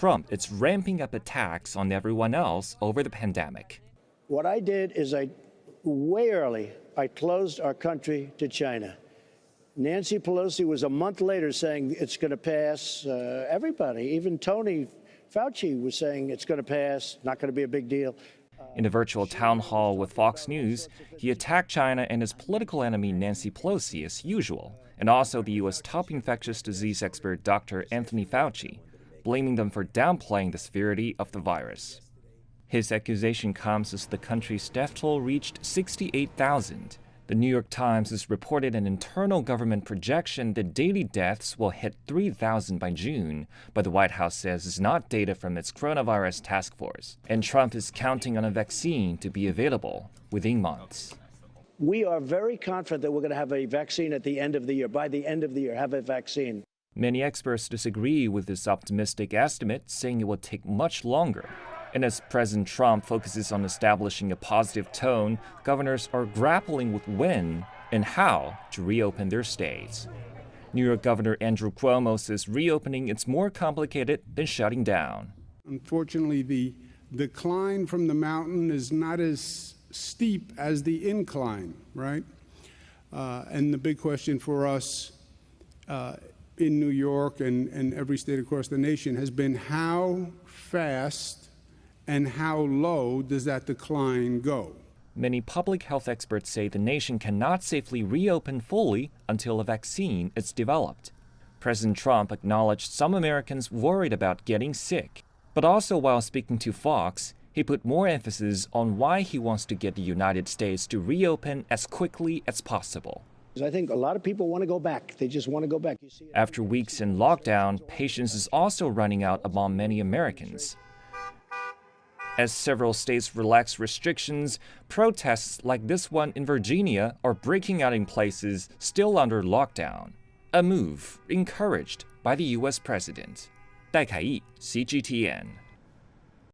Trump is ramping up attacks on everyone else over the pandemic. What I did is way early, I closed our country to China. Nancy Pelosi was a month later saying it's going to pass. Everybody, even Tony Fauci was saying it's going to pass, not going to be a big deal. In a virtual town hall with Fox News, he attacked China and his political enemy Nancy Pelosi as usual, and also the U.S. top infectious disease expert Dr. Anthony Fauci, blaming them for downplaying the severity of the virus. His accusation comes as the country's death toll reached 68,000. The New York Times has reported an internal government projection that daily deaths will hit 3,000 by June, but the White House says it's not data from its coronavirus task force. And Trump is counting on a vaccine to be available within months. We are very confident that we're going to have a vaccine at the end of the year. By the end of the year, have a vaccine. Many experts disagree with this optimistic estimate, saying it will take much longer. And as President Trump focuses on establishing a positive tone, governors are grappling with when and how to reopen their states. New York Governor Andrew Cuomo says reopening is more complicated than shutting down. Unfortunately, the decline from the mountain is not as steep as the incline, right? And the big question for us in New York and every state across the nation has been how fast and how low does that decline go? Many public health experts say the nation cannot safely reopen fully until a vaccine is developed. President Trump acknowledged some Americans worried about getting sick. But also while speaking to Fox, he put more emphasis on why he wants to get the United States to reopen as quickly as possible. I think a lot of people want to go back. They just want to go back. After weeks in lockdown, patience is also running out among many Americans. As several states relax restrictions, protests like this one in Virginia are breaking out in places still under lockdown, a move encouraged by the U.S. president. 戴凯义 CGTN